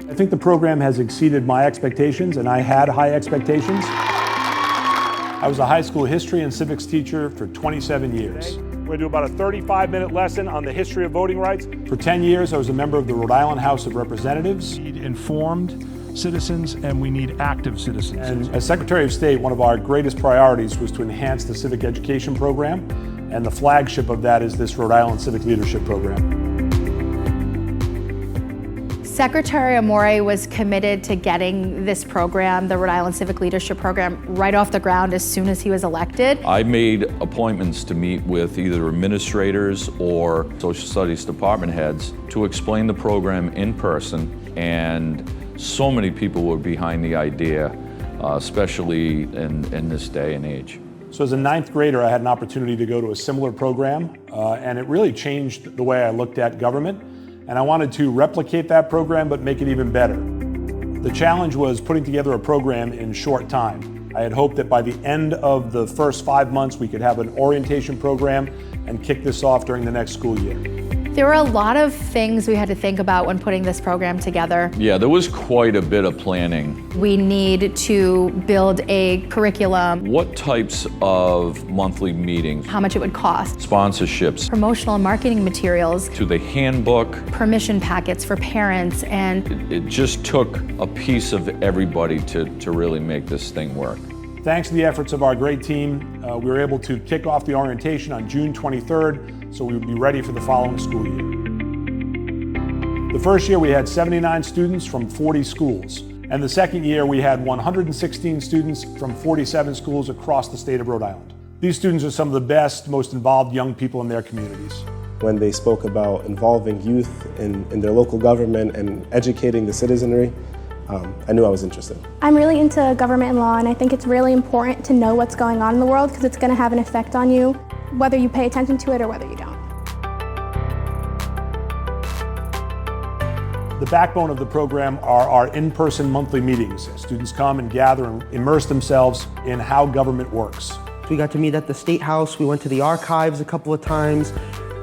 I think the program has exceeded my expectations, and I had high expectations. I was a high school history and civics teacher for 27 years. We're going to do about a 35-minute lesson on the history of voting rights. For 10 years, I was a member of the Rhode Island House of Representatives. We need informed citizens and we need active citizens. And as Secretary of State, one of our greatest priorities was to enhance the civic education program, and the flagship of that is this Rhode Island Civic Leadership Program. Secretary Amore was committed to getting this program, the Rhode Island Civic Leadership Program, right off the ground as soon as he was elected. I made appointments to meet with either administrators or social studies department heads to explain the program in person, and so many people were behind the idea, especially in this day and age. So as a ninth grader, I had an opportunity to go to a similar program, and it really changed the way I looked at government. And I wanted to replicate that program, but make it even better. The challenge was putting together a program in short time. I had hoped that by the end of the first 5 months, we could have an orientation program and kick this off during the next school year. There were a lot of things we had to think about when putting this program together. Yeah, there was quite a bit of planning. We need to build a curriculum. What types of monthly meetings? How much it would cost. Sponsorships. Promotional and marketing materials. To the handbook. Permission packets for parents, and it just took a piece of everybody to really make this thing work. Thanks to the efforts of our great team, we were able to kick off the orientation on June 23rd, so we would be ready for the following school year. The first year we had 79 students from 40 schools, and the second year we had 116 students from 47 schools across the state of Rhode Island. These students are some of the best, most involved young people in their communities. When they spoke about involving youth in their local government and educating the citizenry, I knew I was interested. I'm really into government and law, and I think it's really important to know what's going on in the world because it's going to have an effect on you, whether you pay attention to it or whether you don't. The backbone of the program are our in-person monthly meetings. Students come and gather and immerse themselves in how government works. We got to meet at the State House. We went to the archives a couple of times.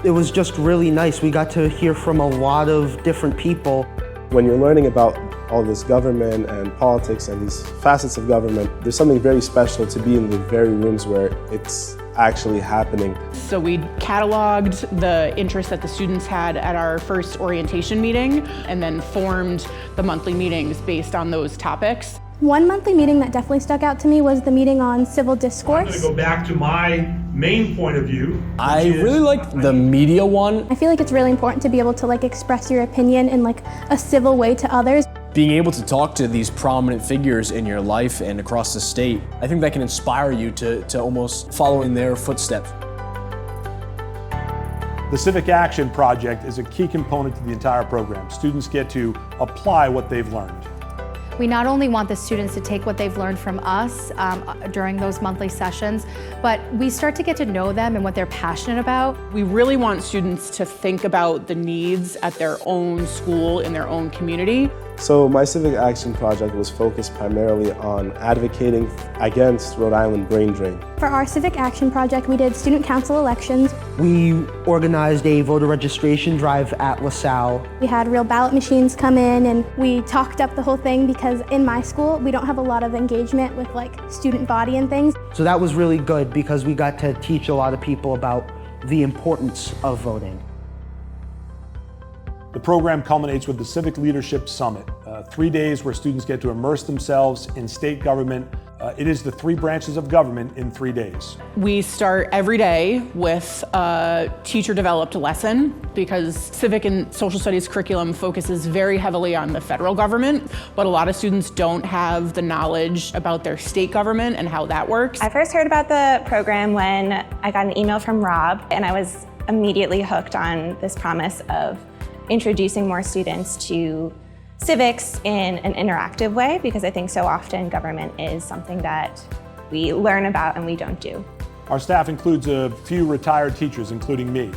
It was just really nice. We got to hear from a lot of different people. When you're learning about all this government and politics and these facets of government, there's something very special to be in the very rooms where it's actually happening. So we cataloged the interest that the students had at our first orientation meeting and then formed the monthly meetings based on those topics. One monthly meeting that definitely stuck out to me was the meeting on civil discourse. I'm going to go back to my main point of view. I really liked the media one. I feel like it's really important to be able to express your opinion in a civil way to others. Being able to talk to these prominent figures in your life and across the state, I think that can inspire you to almost follow in their footsteps. The Civic Action Project is a key component to the entire program. Students get to apply what they've learned. we not only want the students to take what they've learned from us during those monthly sessions, but we start to get to know them and what they're passionate about. We really want students to think about the needs at their own school, in their own community. So my Civic Action Project was focused primarily on advocating against Rhode Island brain drain. For our Civic Action Project, we did student council elections. We organized a voter registration drive at LaSalle. We had real ballot machines come in and we talked up the whole thing because in my school, we don't have a lot of engagement with student body and things. So that was really good because we got to teach a lot of people about the importance of voting. The program culminates with the Civic Leadership Summit, 3 days where students get to immerse themselves in state government. It is the 3 branches of government in 3 days. We start every day with a teacher-developed lesson because civic and social studies curriculum focuses very heavily on the federal government, but a lot of students don't have the knowledge about their state government and how that works. I first heard about the program when I got an email from Rob, and I was immediately hooked on this promise of introducing more students to civics in an interactive way, because I think so often government is something that we learn about and we don't do. Our staff includes a few retired teachers, including me.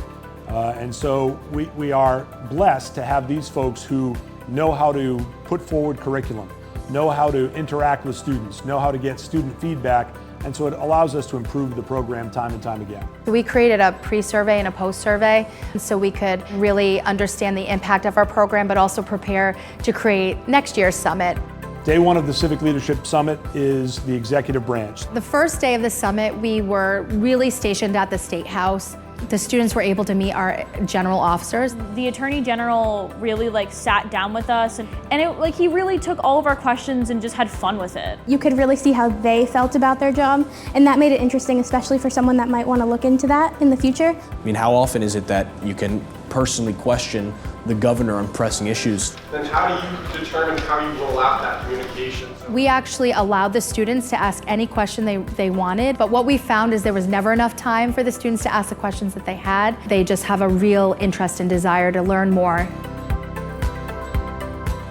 And so we are blessed to have these folks who know how to put forward curriculum, know how to interact with students, know how to get student feedback, and so it allows us to improve the program time and time again. We created a pre-survey and a post-survey so we could really understand the impact of our program, but also prepare to create next year's summit. Day one of the Civic Leadership Summit is the executive branch. The first day of the summit, we were really stationed at the State House. The students were able to meet our general officers. The Attorney General really sat down with us and he really took all of our questions and just had fun with it. You could really see how they felt about their job, and that made it interesting, especially for someone that might want to look into that in the future. I mean, how often is it that you can personally question the governor on pressing issues? Then how do you determine how you roll out that communication? We actually allowed the students to ask any question they wanted, but what we found is there was never enough time for the students to ask the questions that they had. They just have a real interest and desire to learn more.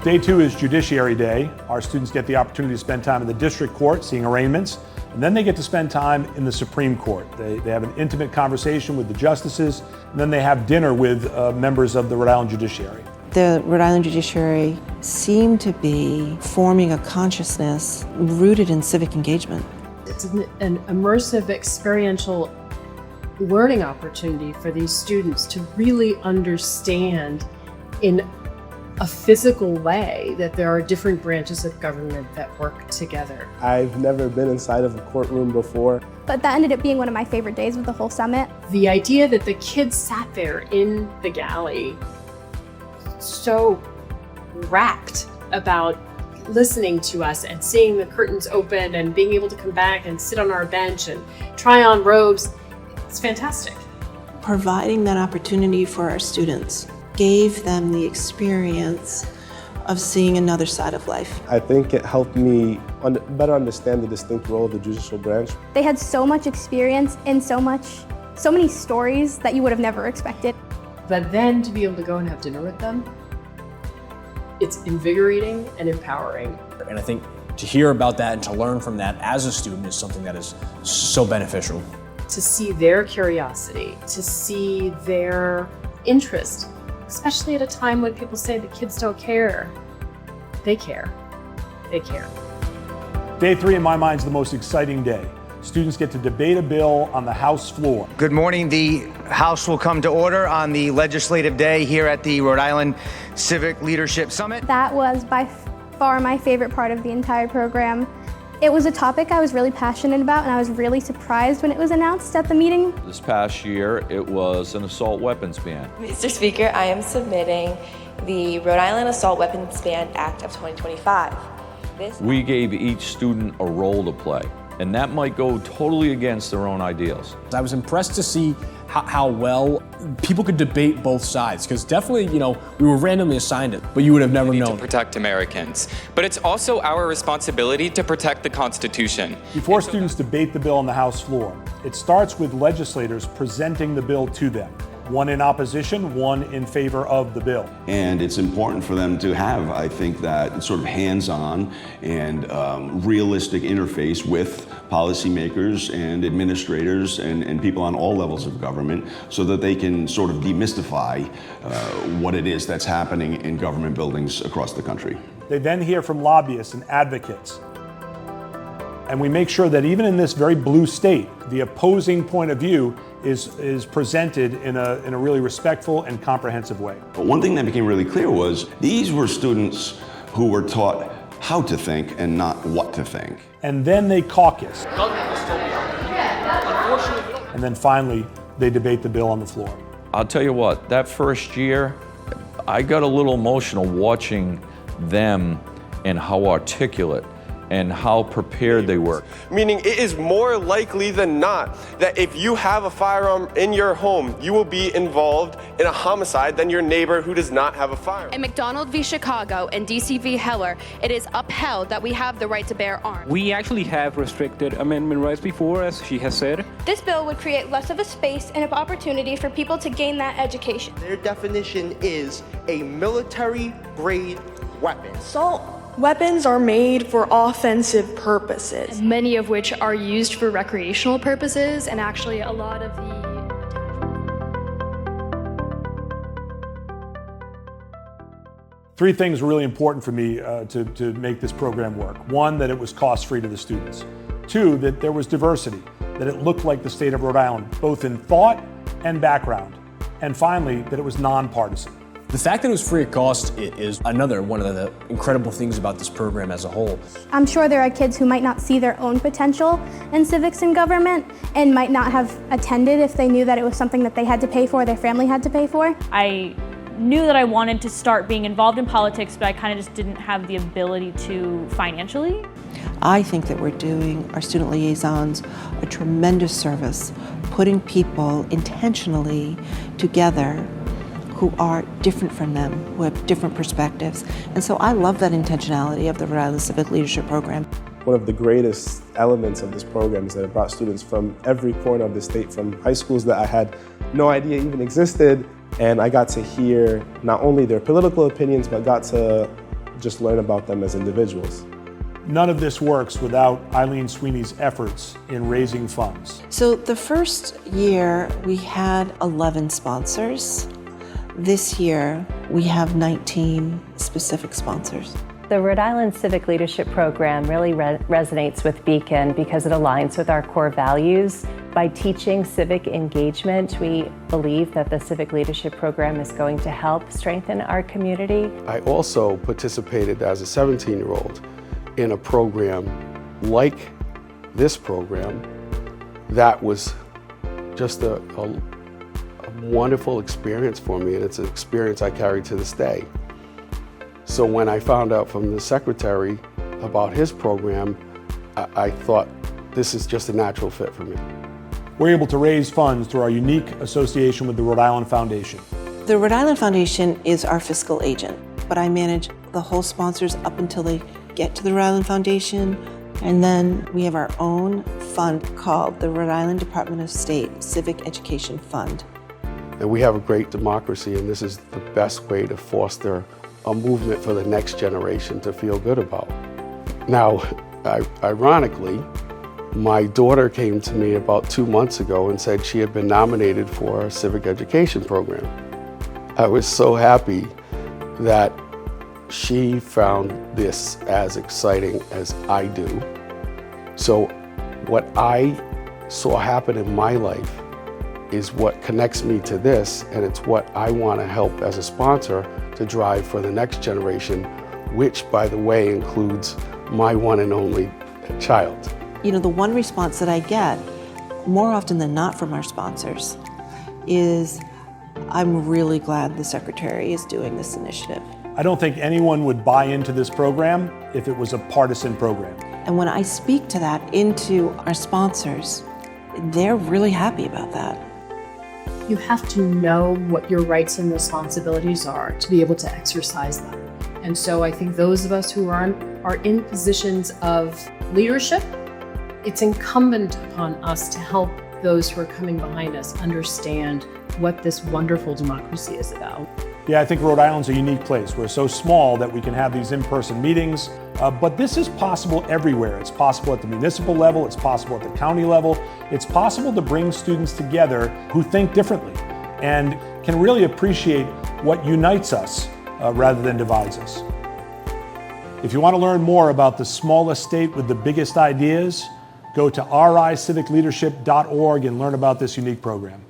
Day two is Judiciary Day. Our students get the opportunity to spend time in the district court seeing arraignments, and then they get to spend time in the Supreme Court. They have an intimate conversation with the justices, and then they have dinner with members of the Rhode Island Judiciary. The Rhode Island Judiciary seemed to be forming a consciousness rooted in civic engagement. It's an immersive, experiential learning opportunity for these students to really understand in a physical way that there are different branches of government that work together. I've never been inside of a courtroom before. But that ended up being one of my favorite days of the whole summit. The idea that the kids sat there in the galley so rapt about listening to us and seeing the curtains open and being able to come back and sit on our bench and try on robes, it's fantastic. Providing that opportunity for our students gave them the experience of seeing another side of life. I think it helped me better understand the distinct role of the judicial branch. They had so much experience and so many stories that you would have never expected. But then to be able to go and have dinner with them, it's invigorating and empowering. And I think to hear about that and to learn from that as a student is something that is so beneficial. To see their curiosity, to see their interest, especially at a time when people say the kids don't care. They care. They care. Day three, in my mind, is the most exciting day. Students get to debate a bill on the House floor. Good morning. The House will come to order on the legislative day here at the Rhode Island Civic Leadership Summit. That was by far my favorite part of the entire program. It was a topic I was really passionate about, and I was really surprised when it was announced at the meeting. This past year, it was an assault weapons ban. Mr. Speaker, I am submitting the Rhode Island Assault Weapons Ban Act of 2025. We gave each student a role to play, and that might go totally against their own ideals. I was impressed to see how well people could debate both sides, because definitely, we were randomly assigned it, but you would have never known. To protect Americans, but it's also our responsibility to protect the Constitution. Before students debate the bill on the House floor, it starts with legislators presenting the bill to them. One in opposition, one in favor of the bill. And it's important for them to have, I think, that sort of hands-on and realistic interface with policymakers and administrators and people on all levels of government so that they can sort of demystify what it is that's happening in government buildings across the country. They then hear from lobbyists and advocates. And we make sure that even in this very blue state, the opposing point of view is presented in a really respectful and comprehensive way. But one thing that became really clear was these were students who were taught how to think and not what to think. And then they caucus. And then finally, they debate the bill on the floor. I'll tell you what, that first year, I got a little emotional watching them and how articulate and how prepared they were. Meaning it is more likely than not that if you have a firearm in your home, you will be involved in a homicide than your neighbor who does not have a firearm. In McDonald v. Chicago and DC v. Heller, it is upheld that we have the right to bear arms. We actually have restricted amendment rights before, as she has said. This bill would create less of a space and an opportunity for people to gain that education. Their definition is a military-grade weapon. Assault weapons are made for offensive purposes, many of which are used for recreational purposes, and actually a lot of the Three things were really important for me to make this program work. One, that it was cost-free to the students. Two, that there was diversity, that it looked like the state of Rhode Island, both in thought and background. And finally, that it was nonpartisan. The fact that it was free of cost is another one of the incredible things about this program as a whole. I'm sure there are kids who might not see their own potential in civics and government and might not have attended if they knew that it was something that they had to pay for, their family had to pay for. I knew that I wanted to start being involved in politics, but I kind of just didn't have the ability to financially. I think that we're doing our student liaisons a tremendous service, putting people intentionally together who are different from them, who have different perspectives. And so I love that intentionality of the Rhode Island Civic Leadership Program. One of the greatest elements of this program is that it brought students from every corner of the state, from high schools that I had no idea even existed, and I got to hear not only their political opinions, but got to just learn about them as individuals. None of this works without Eileen Sweeney's efforts in raising funds. So the first year we had 11 sponsors. This year we have 19 specific sponsors. The Rhode Island Civic Leadership Program really resonates with Beacon because it aligns with our core values. By teaching civic engagement, we believe that the Civic Leadership Program is going to help strengthen our community. I also participated as a 17-year-old in a program like this program that was just a wonderful experience for me, and it's an experience I carry to this day. So when I found out from the secretary about his program, I thought this is just a natural fit for me. We're able to raise funds through our unique association with the Rhode Island Foundation. The Rhode Island Foundation is our fiscal agent, but I manage the whole sponsors up until they get to the Rhode Island Foundation. And then we have our own fund called the Rhode Island Department of State Civic Education Fund. And we have a great democracy, and this is the best way to foster a movement for the next generation to feel good about. Now, ironically, my daughter came to me about 2 months ago and said she had been nominated for a civic education program. I was so happy that she found this as exciting as I do. So what I saw happen in my life is what connects me to this, and it's what I want to help as a sponsor to drive for the next generation, which, by the way, includes my one and only child. You know, the one response that I get more often than not from our sponsors is, I'm really glad the secretary is doing this initiative. I don't think anyone would buy into this program if it was a partisan program. And when I speak to that into our sponsors, they're really happy about that. You have to know what your rights and responsibilities are to be able to exercise them. And so I think those of us who are in positions of leadership, it's incumbent upon us to help those who are coming behind us understand what this wonderful democracy is about. Yeah, I think Rhode Island's a unique place. We're so small that we can have these in-person meetings, but this is possible everywhere. It's possible at the municipal level, it's possible at the county level. It's possible to bring students together who think differently and can really appreciate what unites us rather than divides us. If you want to learn more about the smallest state with the biggest ideas, go to ricivicleadership.org and learn about this unique program.